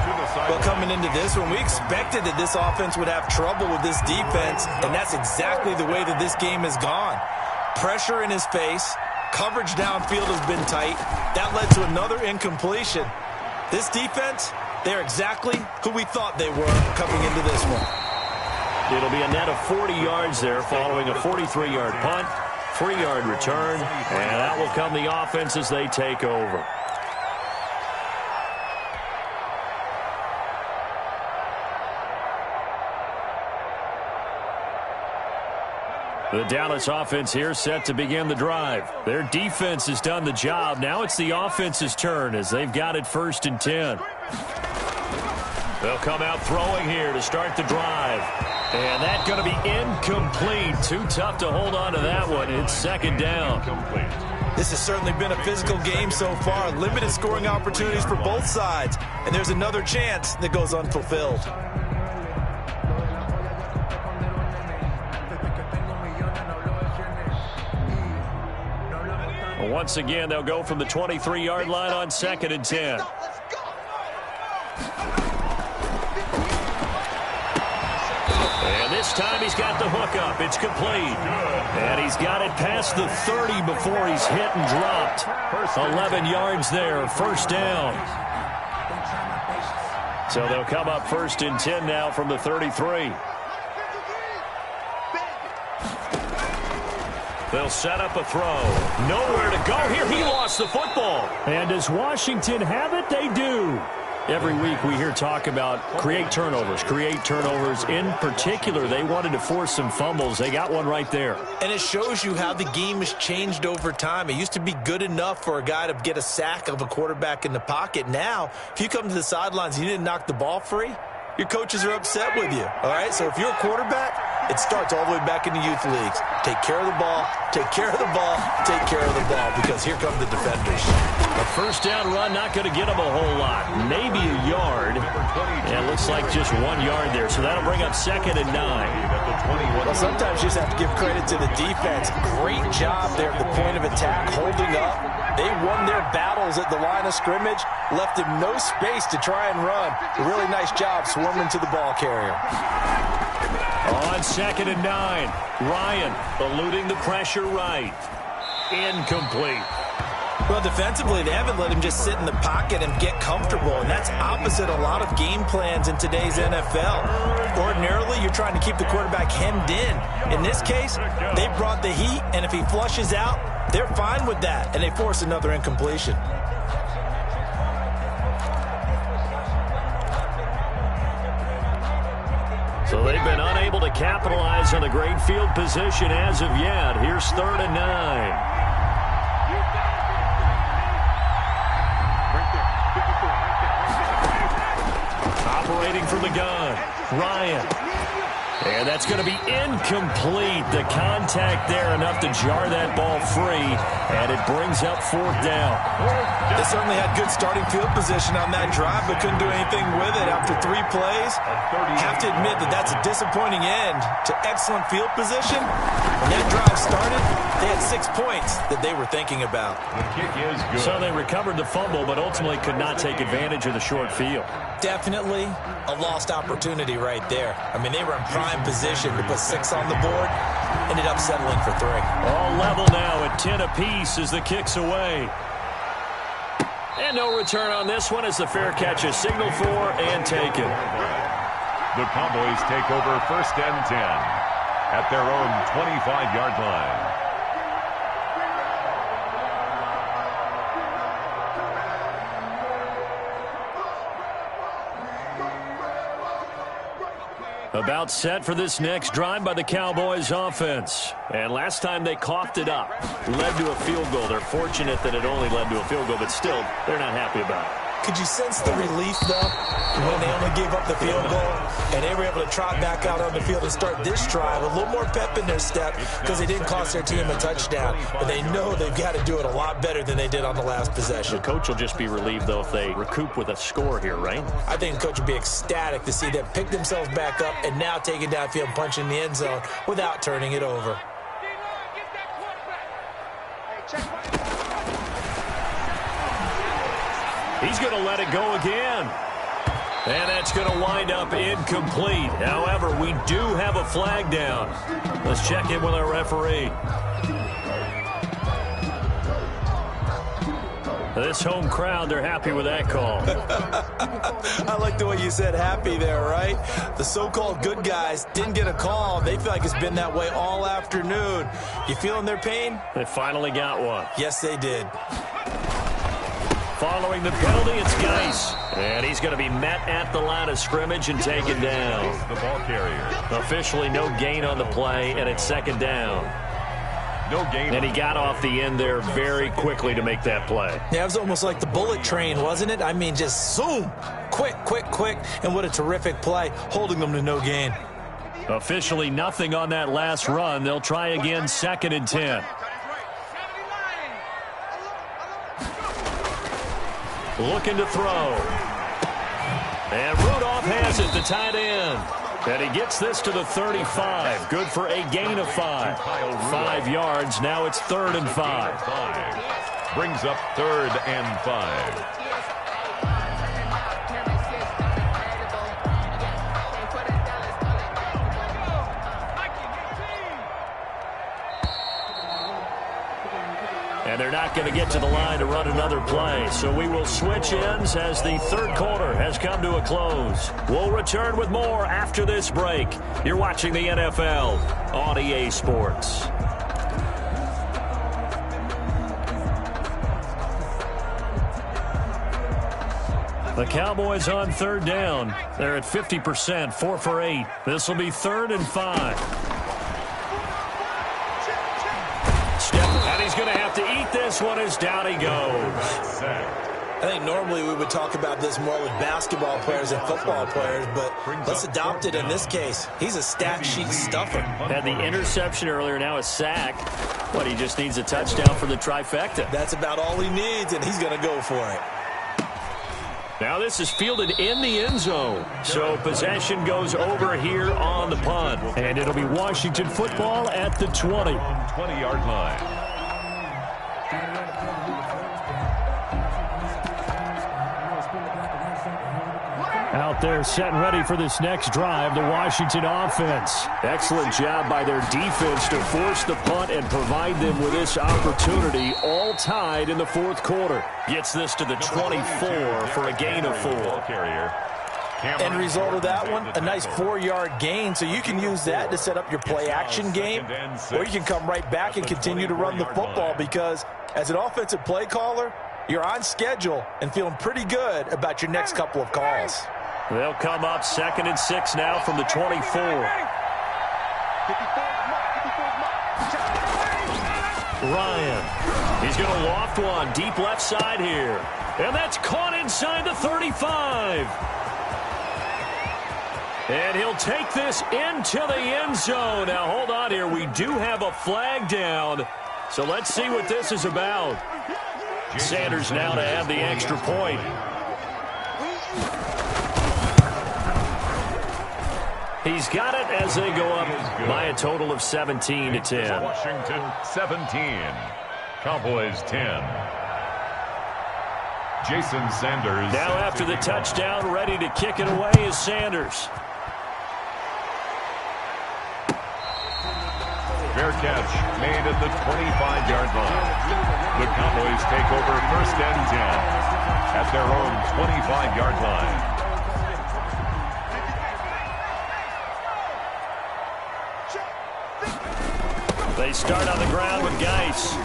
Well, coming into this one, we expected that this offense would have trouble with this defense, and that's exactly the way that this game has gone. Pressure in his face, coverage downfield has been tight. That led to another incompletion. This defense, they're exactly who we thought they were coming into this one. It'll be a net of 40 yards there following a 43-yard punt. 3-yard return, and out will come the offense as they take over. The Dallas offense here set to begin the drive. Their defense has done the job. Now it's the offense's turn as they've got it 1st and 10. They'll come out throwing here to start the drive. And that's going to be incomplete. Too tough to hold on to that one. It's 2nd down. This has certainly been a physical game so far. Limited scoring opportunities for both sides. And there's another chance that goes unfulfilled. Once again, they'll go from the 23-yard line on 2nd and 10. And this time he's got the hook up. It's complete. And he's got it past the 30 before he's hit and dropped. 11 yards there, 1st down. So they'll come up 1st and 10 now from the 33. They'll set up a throw. Nowhere to go here. He lost the football. And does Washington have it? They do. Every week we hear talk about create turnovers. In particular, they wanted to force some fumbles. They got one right there. And it shows you how the game has changed over time. It used to be good enough for a guy to get a sack of a quarterback in the pocket. Now, if you come to the sidelines and you didn't knock the ball free, your coaches are upset with you. All right, so if you're a quarterback, it starts all the way back in the youth leagues. Take care of the ball, take care of the ball, take care of the ball, because here come the defenders. A 1st down run, not going to get them a whole lot. Maybe a yard. Yeah, it looks like just 1 yard there. So that'll bring up 2nd and 9. Well, sometimes you just have to give credit to the defense. Great job there at the point of attack, holding up. They won their battles at the line of scrimmage, left him no space to try and run. A really nice job swarming to the ball carrier. On 2nd and 9, Ryan eluding the pressure right. Incomplete. Well, defensively, they haven't let him just sit in the pocket and get comfortable, and that's opposite a lot of game plans in today's NFL. Ordinarily, you're trying to keep the quarterback hemmed in. In this case, they brought the heat, and if he flushes out, they're fine with that, and they force another incompletion. So they've been unable to capitalize on the great field position as of yet. Here's 3rd and 9. Operating from the gun, Ryan. And that's going to be incomplete. The contact there enough to jar that ball free, and it brings up 4th down. They certainly had good starting field position on that drive, but couldn't do anything with it after 3 plays. Have to admit that that's a disappointing end to excellent field position. When that drive started, they had 6 points that they were thinking about. The kick is good. So they recovered the fumble, but ultimately could not take advantage of the short field. Definitely a lost opportunity right there. I mean, they were in prime position to put 6 on the board, ended up settling for 3. All level now at 10 apiece as the kick's away. And no return on this one as the fair catch is signaled for and taken. The Cowboys take over 1st and 10 at their own 25-yard line. About set for this next drive by the Cowboys offense. And last time they coughed it up, led to a field goal. They're fortunate that it only led to a field goal, but still, they're not happy about it. Could you sense the relief, though, when they only gave up the field goal and they were able to trot back out on the field and start this drive? A little more pep in their step because they didn't cost their team a touchdown. But they know they've got to do it a lot better than they did on the last possession. The coach will just be relieved, though, if they recoup with a score here, right? I think the coach will be ecstatic to see them pick themselves back up and now take it downfield and punch in the end zone without turning it over. He's going to let it go again. And that's going to wind up incomplete. However, we do have a flag down. Let's check in with our referee. This home crowd, they're happy with that call. I like the way you said happy there, right? The so-called good guys didn't get a call. They feel like it's been that way all afternoon. You feeling their pain? They finally got one. Yes, they did. Following the penalty, it's Geis. And he's going to be met at the line of scrimmage and taken down. The ball carrier. Officially no gain on the play, and it's second down. No gain. And he got off the end there very quickly to make that play. Yeah, it was almost like the bullet train, wasn't it? I mean, just zoom. Quick, quick, quick. And what a terrific play, holding them to no gain. Officially nothing on that last run. They'll try again, 2nd and 10. Looking to throw. And Rudolph has it, the tight end. And he gets this to the 35. Good for a gain of 5. 5 yards. Now it's 3rd and 5. Brings up 3rd and 5. And they're not going to get to the line to run another play. So we will switch ends as the 3rd quarter has come to a close. We'll return with more after this break. You're watching the NFL on EA Sports. The Cowboys on 3rd down. They're at 50%, 4 for 8. This will be 3rd and 5. And he's going to have to eat this one as down he goes. I think normally we would talk about this more with basketball players and football players, but let's adopt it in this case. He's a stat sheet stuffer. Had the interception earlier, now a sack. But he just needs a touchdown for the trifecta. That's about all he needs, and he's going to go for it. Now this is fielded in the end zone. So possession goes over here on the punt. And it'll be Washington football at the 20. 20-yard line. Out there set and ready for this next drive, the Washington offense. Excellent job by their defense to force the punt and provide them with this opportunity, all tied in the 4th quarter. Gets this to the 24 for a gain of 4. End result of that one, a nice 4-yard gain, so you can use that to set up your play-action game, or you can come right back and continue to run the football because as an offensive play caller, you're on schedule and feeling pretty good about your next couple of calls. They'll come up 2nd and 6 now from the 24. Ryan. He's going to loft one deep left side here. And that's caught inside the 35. And he'll take this into the end zone. Now, hold on here. We do have a flag down. So let's see what this is about. Sanders now to add the extra point. He's got it as they go up by a total of 17 to 10. Washington 17, Cowboys 10. Jason Sanders. Now after the touchdown, ready to kick it away is Sanders. Fair catch made at the 25-yard line. The Cowboys take over 1st and 10 at their own 25-yard line. They start on the ground with Geis.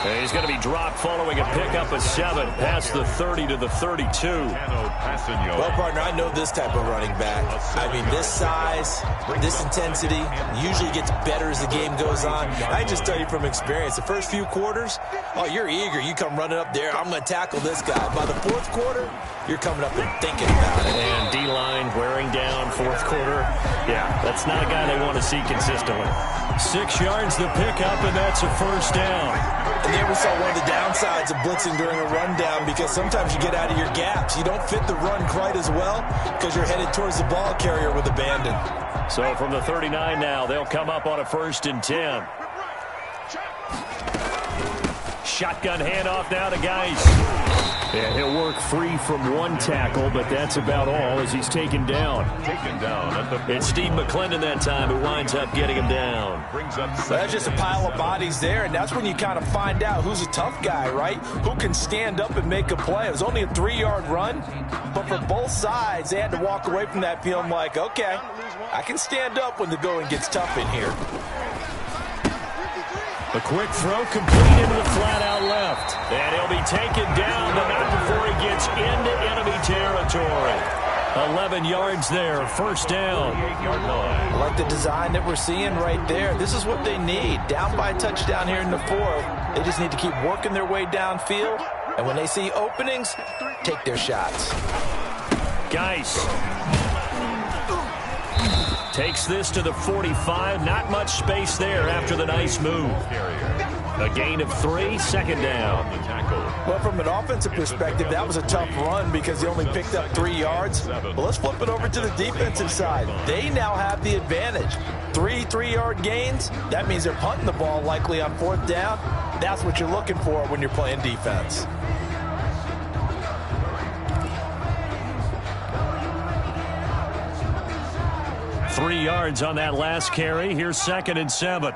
And he's going to be dropped following a pickup of 7 past the 30 to the 32. Well, partner, I know this type of running back. I mean, this size, this intensity usually gets better as the game goes on. I just tell you from experience, the first few quarters, oh, you're eager. You come running up there, I'm going to tackle this guy. By the 4th quarter, you're coming up and thinking about it. And D-line wearing down 4th quarter. Yeah, that's not a guy they want to see consistently. 6 yards the pickup, and that's a 1st down. And there we saw one of the downsides of blitzing during a rundown because sometimes you get out of your gaps. You don't fit the run quite as well because you're headed towards the ball carrier with abandon. So from the 39 now, they'll come up on a 1st and 10. Shotgun handoff now to Geis. Yeah, he'll work free from one tackle, but that's about all as he's taken down. It's Steve McClendon that time who winds up getting him down. That's just a pile of bodies there, and that's when you kind of find out who's a tough guy, right? Who can stand up and make a play. It was only a 3-yard run, but for both sides, they had to walk away from that feeling like, okay, I can stand up when the going gets tough in here. A quick throw complete into the flat out left. And he'll be taken down, but not before he gets into enemy territory. 11 yards there, first down. I like the design that we're seeing right there. This is what they need. Down by a touchdown here in the fourth. They just need to keep working their way downfield. And when they see openings, take their shots. Geis takes this to the 45. Not much space there after the nice move. A gain of 3, second down. Well, from an offensive perspective, that was a tough run because he only picked up 3 yards. Well, let's flip it over to the defensive side. They now have the advantage. 3 3-yard gains. That means they're punting the ball likely on fourth down. That's what you're looking for when you're playing defense. Three yards on that last carry. Here's 2nd and 7.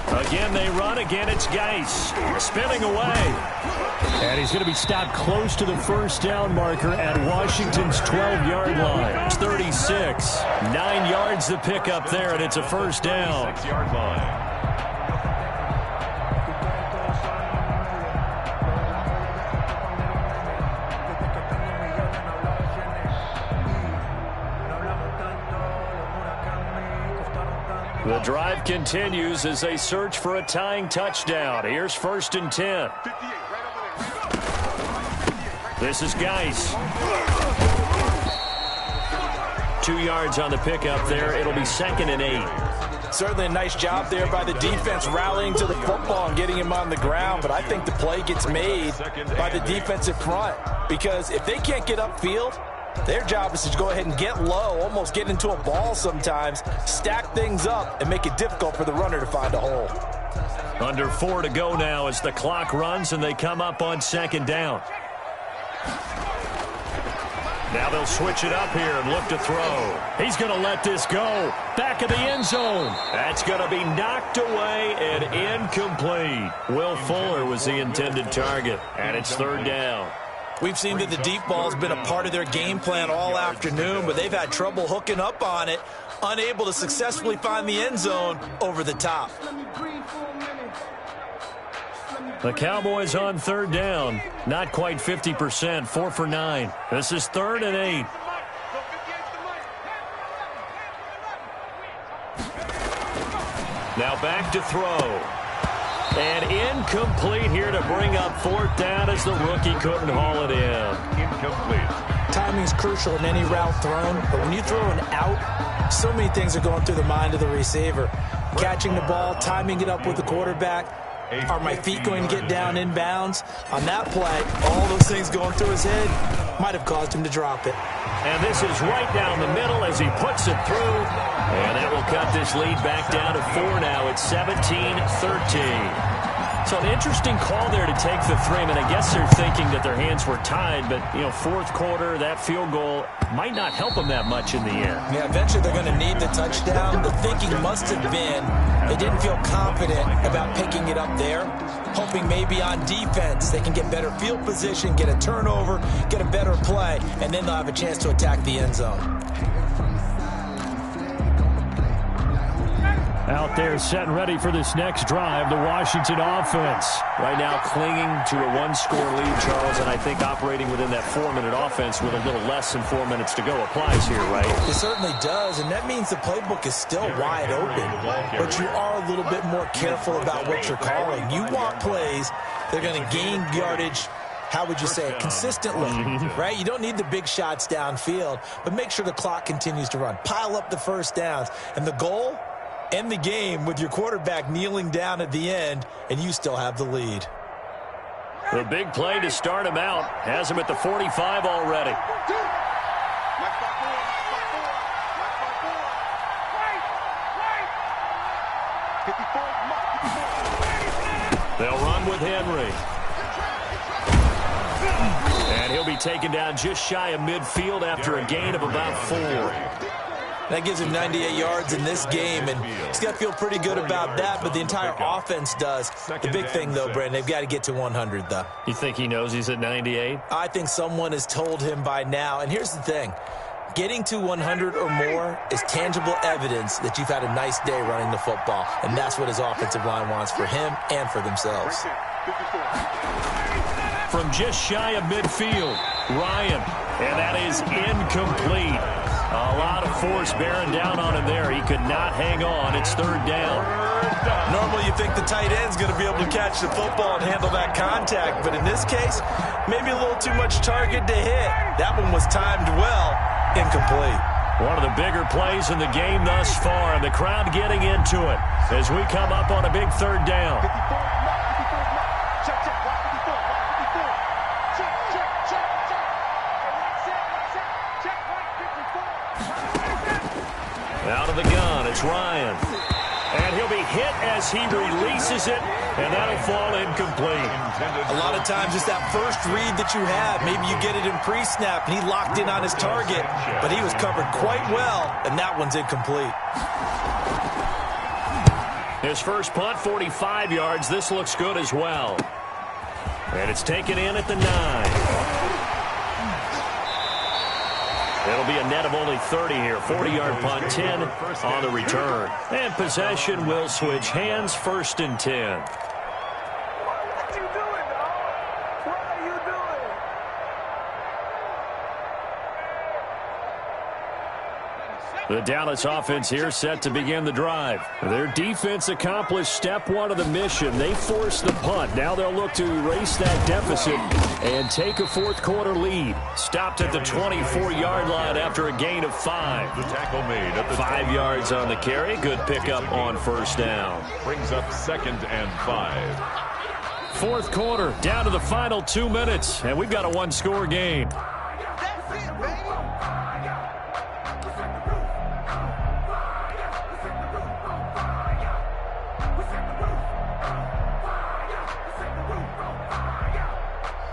Again, they run. Again, it's Geis spinning away. And he's going to be stopped close to the first down marker at Washington's 12-yard line. It's 36. 9 yards to pick up there, and it's a first down. 6-yard line. The drive continues as they search for a tying touchdown. Here's 1st and 10. This is Geis. 2 yards on the pickup there. It'll be 2nd and 8. Certainly a nice job there by the defense rallying to the football and getting him on the ground. But I think the play gets made by the defensive front because if they can't get upfield, their job is to go ahead and get low, almost get into a ball sometimes, stack things up, and make it difficult for the runner to find a hole. Under 4 to go now as the clock runs and they come up on 2nd down. Now they'll switch it up here and look to throw. He's going to let this go. Back of the end zone. That's going to be knocked away and incomplete. Will Fuller was the intended target, and it's 3rd down. We've seen that the deep ball has been a part of their game plan all afternoon, but they've had trouble hooking up on it, unable to successfully find the end zone over the top. The Cowboys on 3rd down. Not quite 50%, 4 for 9. This is 3rd and 8. Now back to throw. And incomplete here to bring up 4th down as the rookie couldn't haul it in. Incomplete. Timing is crucial in any route thrown, but when you throw an out, so many things are going through the mind of the receiver. Catching the ball, timing it up with the quarterback. Are my feet going to get down inbounds? On that play, all those things going through his head might have caused him to drop it. And this is right down the middle as he puts it through. And that will cut this lead back down to 4 now. It's 17-13. So an interesting call there to take the 3. I mean, I guess they're thinking that their hands were tied, but, you know, 4th quarter, that field goal might not help them that much in the end. Yeah, eventually they're going to need the touchdown. The thinking must have been they didn't feel confident about picking it up there, hoping maybe on defense they can get better field position, get a turnover, get a better play, and then they'll have a chance to attack the end zone. Out there set and ready for this next drive, the Washington offense. Right now clinging to a 1-score lead, Charles, and I think operating within that 4-minute offense with a little less than 4 minutes to go applies here, right? It certainly does, and that means the playbook is still wide open, but you are a little bit more careful about what you're calling. You want plays that are going to gain yardage, how would you say it, consistently, right? You don't need the big shots downfield, but make sure the clock continues to run. Pile up the first downs, and the goal, end the game with your quarterback kneeling down at the end, and you still have the lead. The big play to start him out. Has him at the 45 already. They'll run with Henry. And he'll be taken down just shy of midfield after a gain of about 4. That gives him 98 yards in this game, and he's got to feel pretty good about that, but the entire offense does. The big thing, though, Brandon, they've got to get to 100, though. You think he knows he's at 98? I think someone has told him by now, and here's the thing. Getting to 100 or more is tangible evidence that you've had a nice day running the football, and that's what his offensive line wants for him and for themselves. From just shy of midfield, Ryan, and that is incomplete. A lot of force bearing down on him there. He could not hang on. It's third down. Normally you think the tight end's going to be able to catch the football and handle that contact, but in this case, maybe a little too much target to hit. That one was timed well. Incomplete. One of the bigger plays in the game thus far, and the crowd getting into it as we come up on a big third down. Out of the gun, it's Ryan. And he'll be hit as he releases it, and that'll fall incomplete. A lot of times it's that first read that you have. Maybe you get it in pre-snap, and he locked in on his target, but he was covered quite well, and that one's incomplete. His first punt, 45 yards. This looks good as well. And it's taken in at the 9. It'll be a net of only 30 here. 40-yard punt, 10 on the return. And possession will switch hands, 1st and 10. What you doing, dog? What are you doing? The Dallas offense here set to begin the drive. Their defense accomplished step 1 of the mission. They forced the punt. Now they'll look to erase that deficit and take a 4th quarter lead. Stopped at the 24-yard line after a gain of 5. The tackle made at the 5 yards on the carry. Good pickup on 1st down. brings up 2nd and 5. 4th quarter, down to the final 2 minutes, and we've got a 1-score game. That's it, baby.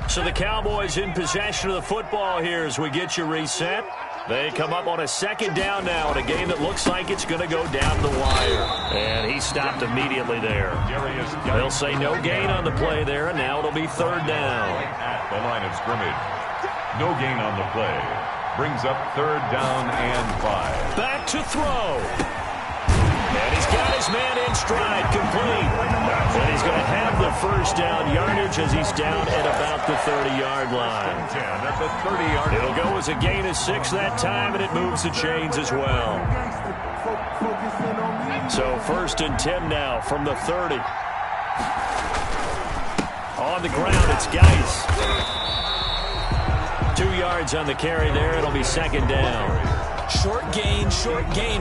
So the Cowboys in possession of the football here as we get you reset. They come up on a 2nd down now in a game that looks like it's going to go down the wire. And he stopped immediately there. They'll say no gain on the play there, and now it'll be 3rd down. At the line of scrimmage. No gain on the play. Brings up 3rd down and 5. Back to throw. And he's got his man in stride, complete. And he's going to have the 1st down yardage as he's down at about the 30-yard line. At the 30-yard line. It'll go as a gain of 6 that time, and it moves the chains as well. So 1st and 10 now from the 30. On the ground, it's Geis. 2 yards on the carry there. It'll be 2nd down. Short gain,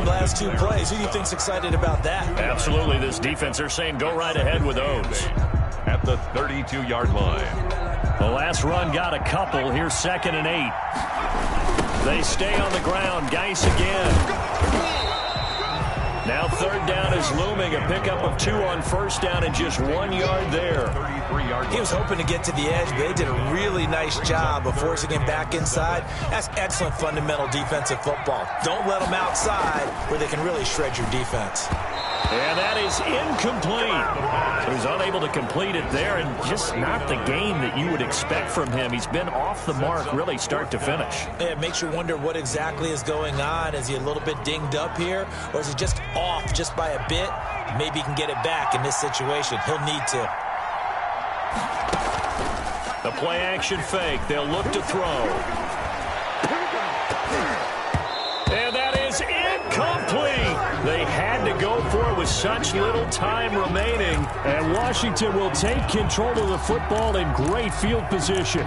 last 2 plays. Who do you think's excited about that? Absolutely. This defense, they're saying go right ahead with those. At the 32-yard line. The last run got a couple. Here's 2nd and 8. They stay on the ground. Geis again. Now 3rd down is looming. A pickup of 2 on 1st down and just 1 yard there. 33-yard line. He was hoping to get to the edge, but they did a really nice job of forcing him back inside. That's excellent fundamental defensive football. Don't let them outside where they can really shred your defense. And that is incomplete. So he's unable to complete it there, and just not the game that you would expect from him. He's been off the mark really start to finish. It makes you wonder what exactly is going on. Is he a little bit dinged up here, or is he just off just by a bit? Maybe he can get it back in this situation. He'll need to. The play action fake. They'll look to throw. And that is incomplete. They had to go for it with such little time remaining. And Washington will take control of the football in great field position.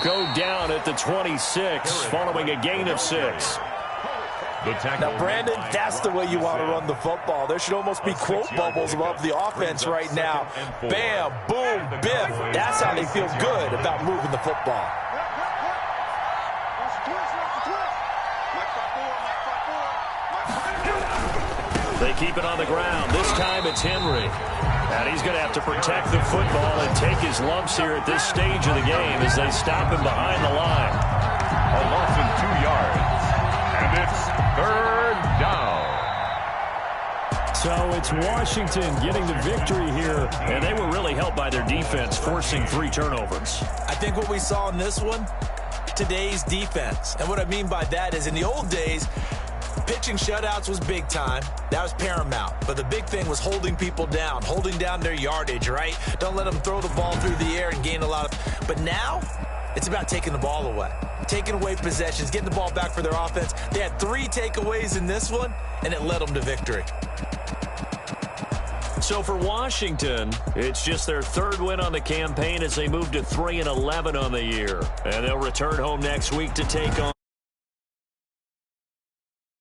Go down at the 26 following a gain of 6. Now, Brandon, that's the way you want to run the football. There should almost be quote bubbles above the offense right now. Bam, boom, biff. That's how they feel good about moving the football. They keep it on the ground. This time it's Henry. And he's going to have to protect the football and take his lumps here at this stage of the game as they stop him behind the line. A loss of 2 yards. And it's third down. So it's Washington getting the victory here. And they were really helped by their defense, forcing 3 turnovers. I think what we saw in this one, today's defense. And what I mean by that is in the old days, pitching shutouts was big time. That was paramount. But the big thing was holding people down, holding down their yardage, right? Don't let them throw the ball through the air and gain a lot of... But now, it's about taking the ball away. Taking away possessions, getting the ball back for their offense. They had 3 takeaways in this one, and it led them to victory. So for Washington, it's just their 3rd win on the campaign as they move to 3-11 on the year. And they'll return home next week to take on